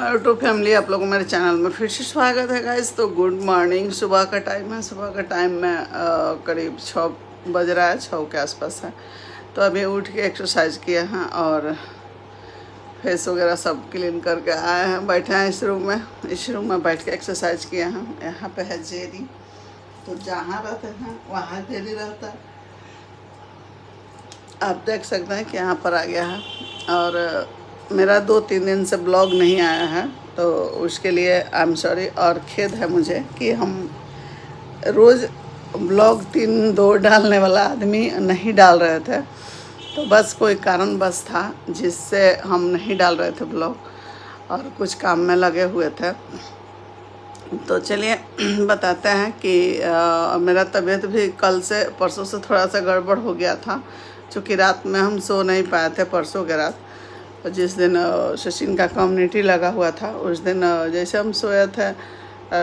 My YouTube family, आप लोगों को मेरे चैनल में फिर से स्वागत है गाइस। तो गुड मॉर्निंग, सुबह का टाइम है। सुबह का टाइम में करीब 6 बज रहा है, 6 के आसपास है। तो अभी उठ के एक्सरसाइज किए हैं और फेस वगैरह सब क्लीन करके आए हैं। बैठे हैं इस रूम में बैठ के एक्सरसाइज किए हैं। यहाँ पे है जेरी, तो जहाँ रहते हैं वहाँ जेरी रहता है। आप देख सकते हैं कि यहाँ पर आ गया है। और मेरा 2-3 दिन से ब्लॉग नहीं आया है, तो उसके लिए आई एम सॉरी। और खेद है मुझे कि हम रोज़ ब्लॉग 3-2 डालने वाला आदमी नहीं डाल रहे थे। तो बस कोई कारण बस था जिससे हम नहीं डाल रहे थे ब्लॉग, और कुछ काम में लगे हुए थे। तो चलिए बताते हैं कि मेरा तबीयत भी कल से परसों से थोड़ा सा गड़बड़ हो गया था, क्योंकि रात में हम सो नहीं पाए थे। परसों के रात जिस दिन सचिन का कम्युनिटी लगा हुआ था, उस दिन जैसे हम सोए थे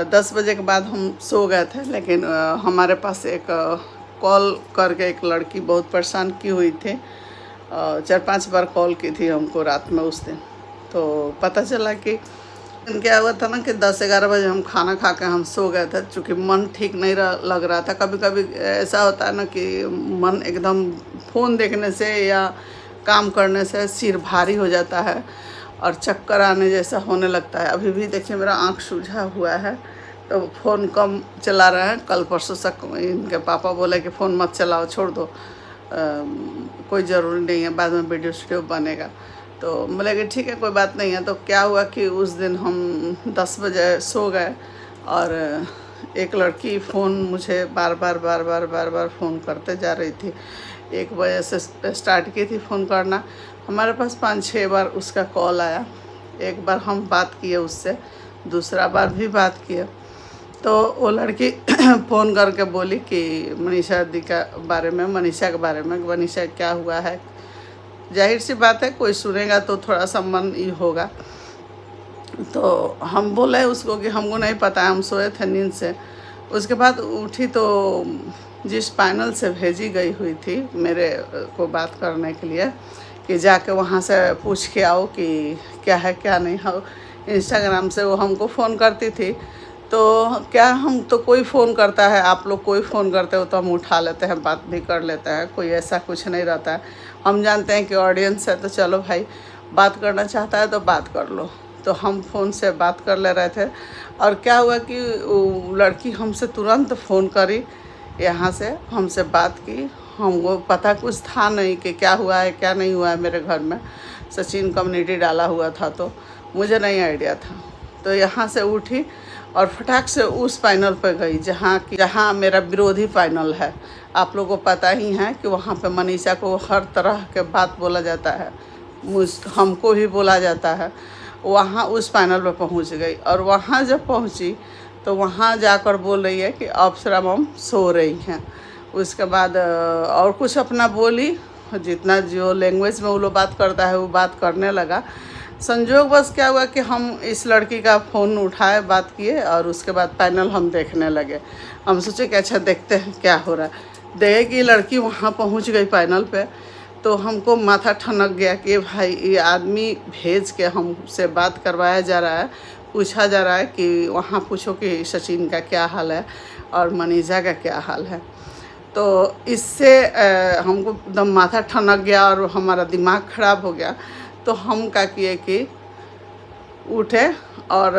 10 बजे के बाद हम सो गए थे। लेकिन हमारे पास एक कॉल करके एक लड़की बहुत परेशान की हुई थी। 4-5 बार कॉल की थी हमको रात में उस दिन। तो पता चला कि क्या हुआ था ना कि 10-11 बजे हम खाना खा के हम सो गए थे, चूँकि मन ठीक नहीं लग रहा था। कभी कभी ऐसा होता है ना कि मन एकदम फ़ोन देखने से या काम करने से सिर भारी हो जाता है और चक्कर आने जैसा होने लगता है। अभी भी देखिए मेरा आँख सूझा हुआ है, तो फ़ोन कम चला रहे हैं। कल परसों से इनके पापा बोले कि फ़ोन मत चलाओ, छोड़ दो, कोई ज़रूरी नहीं है, बाद में वीडियो बनेगा। तो बोले कि ठीक है, कोई बात नहीं है। तो क्या हुआ कि उस दिन हम 10 बजे सो गए और एक लड़की फ़ोन मुझे बार बार फ़ोन करते जा रही थी। 1 बजे से स्टार्ट की थी फ़ोन करना। हमारे पास 5-6 बार उसका कॉल आया। एक बार हम बात किए उससे, दूसरा बार भी बात किए। तो वो लड़की फ़ोन करके बोली कि मनीषा दी के बारे में, मनीषा के बारे में, मनीषा क्या हुआ है। जाहिर सी बात है, कोई सुनेगा तो थोड़ा सा मन ये होगा। तो हम बोले उसको कि हमको नहीं पता है, हम सोए थे नींद से। उसके बाद उठी तो जिस पैनल से भेजी गई हुई थी मेरे को बात करने के लिए कि जाके वहाँ से पूछ के आओ कि क्या है क्या नहीं है। इंस्टाग्राम से वो हमको फ़ोन करती थी। तो क्या, हम तो कोई फ़ोन करता है, आप लोग कोई फ़ोन करते हो तो हम उठा लेते हैं, बात भी कर लेते हैं, कोई ऐसा कुछ नहीं रहता है। हम जानते हैं कि ऑडियंस है, तो चलो भाई बात करना चाहता है तो बात कर लो। तो हम फ़ोन से बात कर ले रहे थे। और क्या हुआ कि वो लड़की हमसे तुरंत फ़ोन करी, यहाँ से हमसे बात की। हमको पता कुछ था नहीं कि क्या हुआ है क्या नहीं हुआ है। मेरे घर में सचिन कम्युनिटी डाला हुआ था, तो मुझे नहीं आइडिया था। तो यहाँ से उठी और फटाक से उस पैनल पर गई जहाँ मेरा विरोधी पैनल है। आप लोगों को पता ही है कि वहाँ पे मनीषा को हर तरह के बात बोला जाता है, हमको भी बोला जाता है। वहाँ उस पैनल पर पहुँच गई, और वहाँ जब पहुँची तो वहाँ जाकर बोल रही है कि अप्सरा मम सो रही हैं। उसके बाद और कुछ अपना बोली, जितना जो लैंग्वेज में वो लोग बात करता है वो बात करने लगा। संजोग बस क्या हुआ कि हम इस लड़की का फ़ोन उठाए, बात किए, और उसके बाद पैनल हम देखने लगे। हम सोचे कि अच्छा देखते हैं क्या हो रहा है। देखे कि लड़की वहाँ पहुँच गई पैनल पे, तो हमको माथा ठनक गया कि भाई ये आदमी भेज के हमसे बात करवाया जा रहा है, पूछा जा रहा है कि वहाँ पूछो कि सचिन का क्या हाल है और मनीषा का क्या हाल है। तो इससे हमको एकदम माथा ठनक गया और हमारा दिमाग ख़राब हो गया। तो हम क्या किए कि उठे और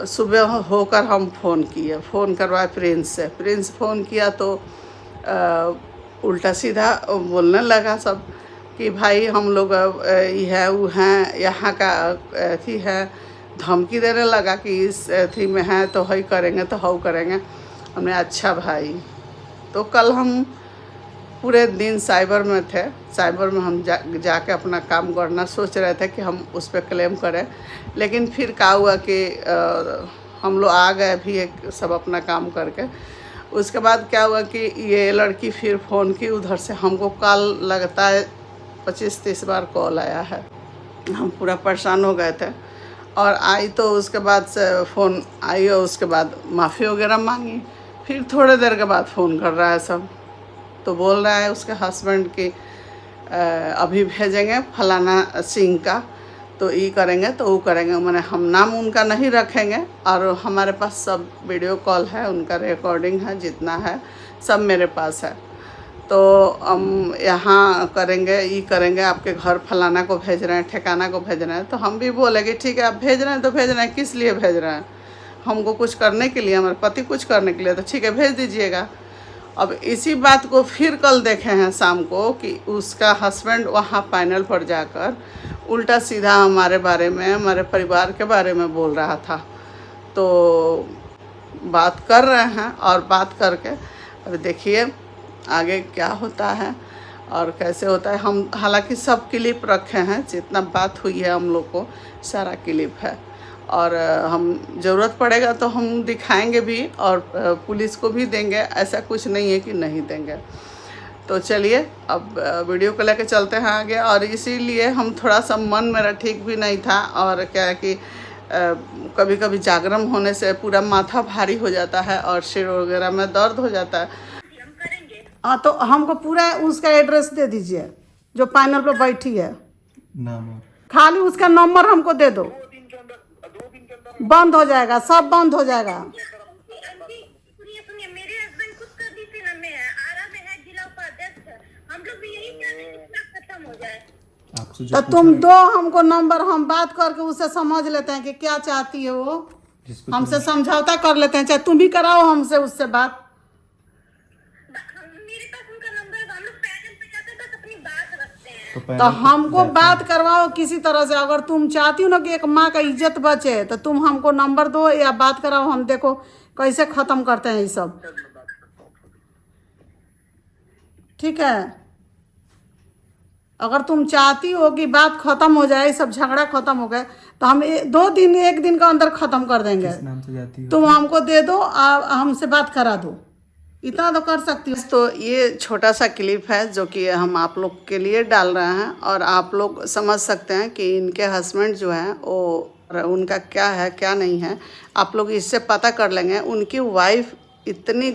सुबह होकर हम फ़ोन करवाए प्रिंस से। प्रिंस फ़ोन किया तो उल्टा सीधा बोलने लगा सब कि भाई हम लोग ये है वो हैं, यहाँ का अथी है। धमकी देने लगा कि इस अथी में है तो हई करेंगे तो हऊ करेंगे। हमने अच्छा भाई। तो कल हम पूरे दिन साइबर में थे। साइबर में हम जाके अपना काम करना सोच रहे थे कि हम उस पर क्लेम करें। लेकिन फिर क्या हुआ कि हम लोग आ गए भी एक सब अपना काम करके। उसके बाद क्या हुआ कि ये लड़की फिर फ़ोन की उधर से। हमको कल लगता है 25-30 बार कॉल आया है। हम पूरा परेशान हो गए थे। और आई तो उसके बाद से फ़ोन आई और उसके बाद माफ़ी वगैरह मांगी। फिर थोड़े देर के बाद फ़ोन कर रहा है सब। तो बोल रहा है उसके हस्बैंड की अभी भेजेंगे फलाना सिंह का। तो ये करेंगे तो वो करेंगे, मैंने हम नाम उनका नहीं रखेंगे। और हमारे पास सब वीडियो कॉल है, उनका रिकॉर्डिंग है, जितना है सब मेरे पास है। तो हम यहाँ करेंगे, ये करेंगे, आपके घर फलाना को भेज रहे हैं, ठिकाना को भेज रहे हैं। तो हम भी बोले कि ठीक है, आप भेज रहे हैं तो भेज रहे हैं, किस लिए भेज रहे हैं? हमको कुछ करने के लिए, हमारे पति कुछ करने के लिए, तो ठीक है भेज दीजिएगा। अब इसी बात को फिर कल देखे हैं शाम को कि उसका हस्बैंड वहाँ पैनल पर जाकर उल्टा सीधा हमारे बारे में, हमारे परिवार के बारे में बोल रहा था। तो बात कर रहे हैं और बात करके अब देखिए आगे क्या होता है और कैसे होता है। हम हालांकि सब क्लिप रखे हैं, जितना बात हुई है हम लोग को सारा क्लिप है, और हम ज़रूरत पड़ेगा तो हम दिखाएंगे भी और पुलिस को भी देंगे, ऐसा कुछ नहीं है कि नहीं देंगे। तो चलिए अब वीडियो को लेकर चलते हैं आगे। और इसीलिए हम थोड़ा सा मन मेरा ठीक भी नहीं था, और क्या है कि कभी कभी जागरण होने से पूरा माथा भारी हो जाता है और सिर वगैरह में दर्द हो जाता है। हाँ, तो हमको पूरा उसका एड्रेस दे दीजिए जो पैनल पर बैठी है, नाम खाली उसका नंबर हमको दे दो। बंद हो जाएगा, सब बंद हो जाएगा। मेरे हस्बैंड खुद कर दी थी ना, मैं आरा में है जिला उपाध्यक्ष, हम लोग भी यही चाहते हैं कि खत्म हो जाए। तो तुम दो हमको नंबर, हम बात करके उससे समझ लेते हैं कि क्या चाहती है वो, हमसे समझौता कर लेते हैं, चाहे तुम भी कराओ हमसे उससे बात। मेरे पास उनका नंबर है, हम लोग पैनल पे जाते हैं तो अपनी बात रखते हैं। तो हमको बात करवाओ किसी तरह से। अगर तुम चाहती हो ना कि एक माँ का इज्जत बचे, तो तुम हमको नंबर दो या बात कराओ, हम देखो कैसे ख़त्म करते हैं ये सब। ठीक है, अगर तुम चाहती हो कि बात ख़त्म हो जाए, सब झगड़ा ख़त्म हो गए, तो हम 2 दिन 1 दिन का अंदर ख़त्म कर देंगे। किस नाम से जाती हो? तुम हमको दे दो, हमसे बात करा दो, इतना तो कर सकती हो। तो ये छोटा सा क्लिप है जो कि हम आप लोग के लिए डाल रहे हैं, और आप लोग समझ सकते हैं कि इनके हस्बैंड जो हैं वो उनका क्या है क्या नहीं है, आप लोग इससे पता कर लेंगे। उनकी वाइफ इतनी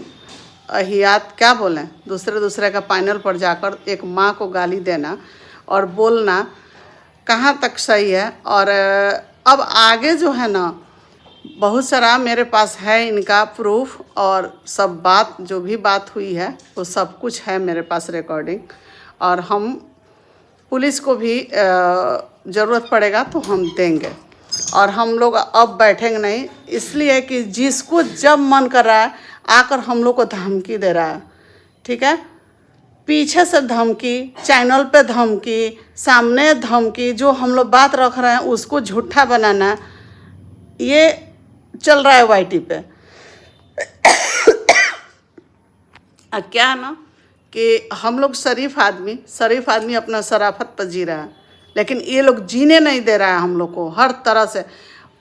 अहियात, क्या बोलें, दूसरे का पैनल पर जाकर एक माँ को गाली देना और बोलना कहाँ तक सही है। और अब आगे जो है ना, बहुत सारा मेरे पास है इनका प्रूफ, और सब बात जो भी बात हुई है वो सब कुछ है मेरे पास रिकॉर्डिंग। और हम पुलिस को भी ज़रूरत पड़ेगा तो हम देंगे। और हम लोग अब बैठेंगे नहीं, इसलिए कि जिसको जब मन कर रहा है आकर हम लोग को धमकी दे रहा है। ठीक है, पीछे से धमकी, चैनल पे धमकी, सामने धमकी, जो हम लोग बात रख रहे हैं उसको झूठा बनाना, ये चल रहा है वाईटी पे। क्या है ना कि हम लोग शरीफ आदमी अपना शराफत पर जी रहा है, लेकिन ये लोग जीने नहीं दे रहा है हम लोग को हर तरह से।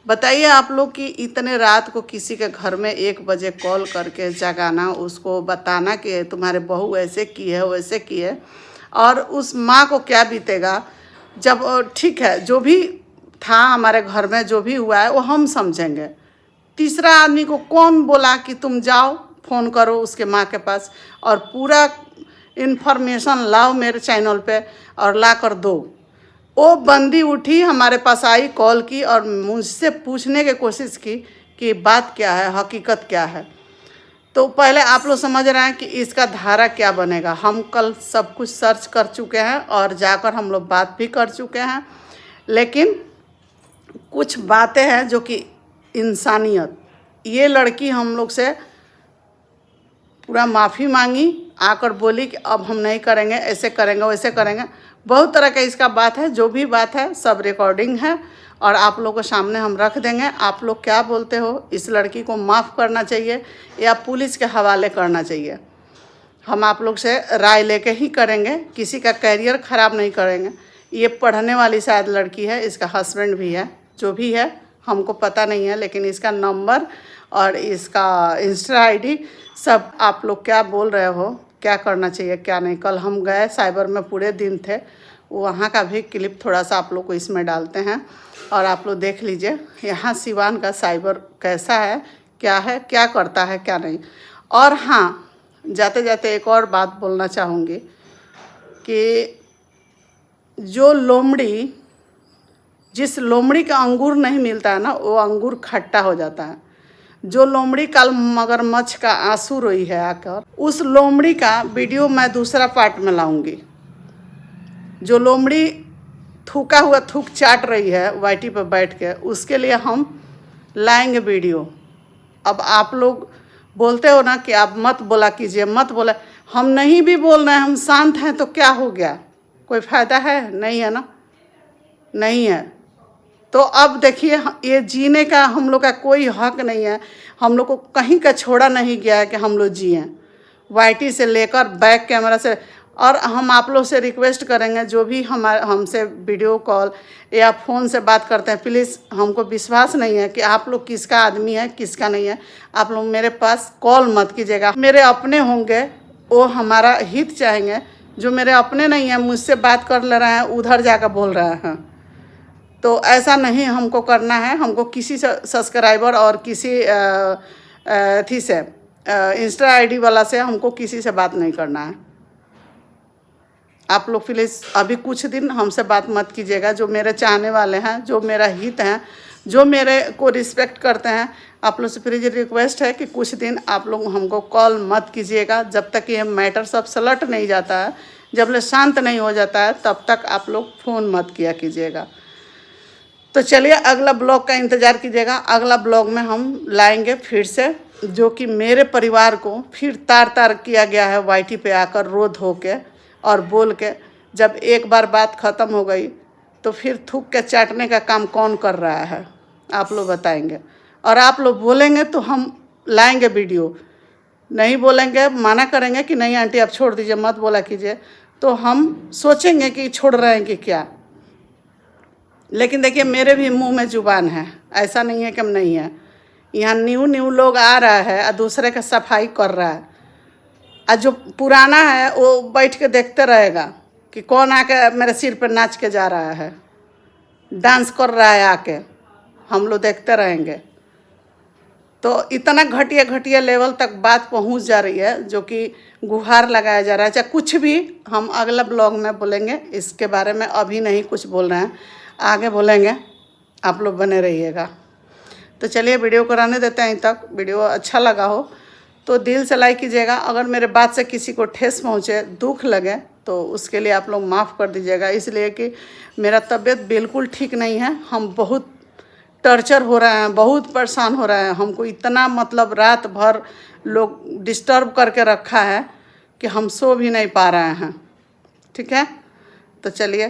बताइए आप लोग कि इतने रात को किसी के घर में 1 बजे कॉल करके जगाना, उसको बताना कि तुम्हारे बहू ऐसे की है वैसे की है, और उस माँ को क्या बीतेगा जब। ठीक है, जो भी था हमारे घर में जो भी हुआ है वो हम समझेंगे। तीसरा आदमी को कौन बोला कि तुम जाओ फ़ोन करो उसके माँ के पास और पूरा इन्फॉर्मेशन लाओ मेरे चैनल पे और ला कर दो। वो बंदी उठी, हमारे पास आई, कॉल की और मुझसे पूछने की कोशिश की कि बात क्या है, हकीकत क्या है। तो पहले आप लोग समझ रहे हैं कि इसका धारा क्या बनेगा। हम कल सब कुछ सर्च कर चुके हैं और जाकर हम लोग बात भी कर चुके हैं, लेकिन कुछ बातें हैं जो कि इंसानियत, ये लड़की हम लोग से पूरा माफ़ी मांगी, आकर बोली कि अब हम नहीं करेंगे, ऐसे करेंगे वैसे करेंगे। बहुत तरह का इसका बात है, जो भी बात है सब रिकॉर्डिंग है और आप लोगों के सामने हम रख देंगे। आप लोग क्या बोलते हो, इस लड़की को माफ़ करना चाहिए या पुलिस के हवाले करना चाहिए, हम आप लोग से राय लेके ही करेंगे। किसी का कैरियर ख़राब नहीं करेंगे। ये पढ़ने वाली शायद लड़की है, इसका हस्बैंड भी है, जो भी है हमको पता नहीं है, लेकिन इसका नंबर और इसका इंस्टा आईडी सब आप लोग क्या बोल रहे हो, क्या करना चाहिए क्या नहीं। कल हम गए साइबर में, पूरे दिन थे, वहाँ का भी क्लिप थोड़ा सा आप लोग को इसमें डालते हैं और आप लोग देख लीजिए यहाँ सिवान का साइबर कैसा है, क्या करता है क्या नहीं। और हाँ, जाते जाते एक और बात बोलना चाहूँगी कि जो लोमड़ी जिस लोमड़ी का अंगूर नहीं मिलता है ना, वो अंगूर खट्टा हो जाता है। जो लोमड़ी कल मगरमच्छ का आंसू रोई है आकर, उस लोमड़ी का वीडियो मैं दूसरा पार्ट में लाऊंगी। जो लोमड़ी थूका हुआ थूक चाट रही है वाईटी पर बैठ के, उसके लिए हम लाएंगे वीडियो। अब आप लोग बोलते हो ना कि आप मत बोला कीजिए, मत बोला। हम नहीं भी बोल रहे हैं, हम शांत हैं, तो क्या हो गया? कोई फ़ायदा है? नहीं है ना, नहीं है। तो अब देखिए, ये जीने का हम लोग का कोई हक नहीं है। हम लोग को कहीं का छोड़ा नहीं गया है कि हम लोग जिएँ, वाईटी से लेकर बैक कैमरा से। और हम आप लोग से रिक्वेस्ट करेंगे, जो भी हमसे वीडियो कॉल या फ़ोन से बात करते हैं, प्लीज़, हमको विश्वास नहीं है कि आप लोग किसका आदमी है किसका नहीं है। आप लोग मेरे पास कॉल मत कीजिएगा। मेरे अपने होंगे, वो हमारा हित चाहेंगे। जो मेरे अपने नहीं हैं, मुझसे बात कर ले रहे हैं, उधर जाकर बोल रहे हैं, तो ऐसा नहीं हमको करना है। हमको किसी सब्सक्राइबर और किसी थी से इंस्टा आईडी वाला से हमको किसी से बात नहीं करना है। आप लोग प्लीज़ अभी कुछ दिन हमसे बात मत कीजिएगा। जो मेरे चाहने वाले हैं, जो मेरा हित हैं, जो मेरे को रिस्पेक्ट करते हैं, आप लोग से प्लीज़ रिक्वेस्ट है कि कुछ दिन आप लोग हमको कॉल मत कीजिएगा। जब तक ये मैटर सब सलट नहीं जाता है, जब ले शांत नहीं हो जाता है, तब तक आप लोग फ़ोन मत किया कीजिएगा। तो चलिए, अगला ब्लॉग का इंतज़ार कीजिएगा। अगला ब्लॉग में हम लाएंगे फिर से, जो कि मेरे परिवार को फिर तार तार किया गया है वाईटी पे आकर रो धो के और बोल के। जब एक बार बात ख़त्म हो गई तो फिर थूक के चाटने का काम कौन कर रहा है, आप लोग बताएंगे। और आप लोग बोलेंगे तो हम लाएंगे वीडियो। नहीं बोलेंगे, मना करेंगे कि नहीं आंटी आप छोड़ दीजिए, मत बोला कीजिए, तो हम सोचेंगे कि छोड़ रहे हैं कि क्या। लेकिन देखिए, मेरे भी मुंह में जुबान है, ऐसा नहीं है कि हम नहीं है। यहाँ न्यू लोग आ रहा है और दूसरे का सफाई कर रहा है, और जो पुराना है वो बैठ के देखते रहेगा कि कौन आके मेरे सिर पर नाच के जा रहा है, डांस कर रहा है आके। हम लोग देखते रहेंगे। तो इतना घटिया घटिया लेवल तक बात पहुंच जा रही है, जो कि गुहार लगाया जा रहा है। चाहे कुछ भी हम अगला ब्लॉग में बोलेंगे इसके बारे में, अभी नहीं कुछ बोल रहे हैं, आगे बोलेंगे। आप लोग बने रहिएगा। तो चलिए, वीडियो को रहने देते हैं। तक वीडियो अच्छा लगा हो तो दिल से लाइक कीजिएगा। अगर मेरे बात से किसी को ठेस पहुँचे, दुख लगे, तो उसके लिए आप लोग माफ़ कर दीजिएगा। इसलिए कि मेरा तबीयत बिल्कुल ठीक नहीं है। हम बहुत टॉर्चर हो रहे हैं, बहुत परेशान हो रहे हैं। हमको इतना मतलब रात भर लोग डिस्टर्ब करके रखा है कि हम सो भी नहीं पा रहे हैं। ठीक है, तो चलिए।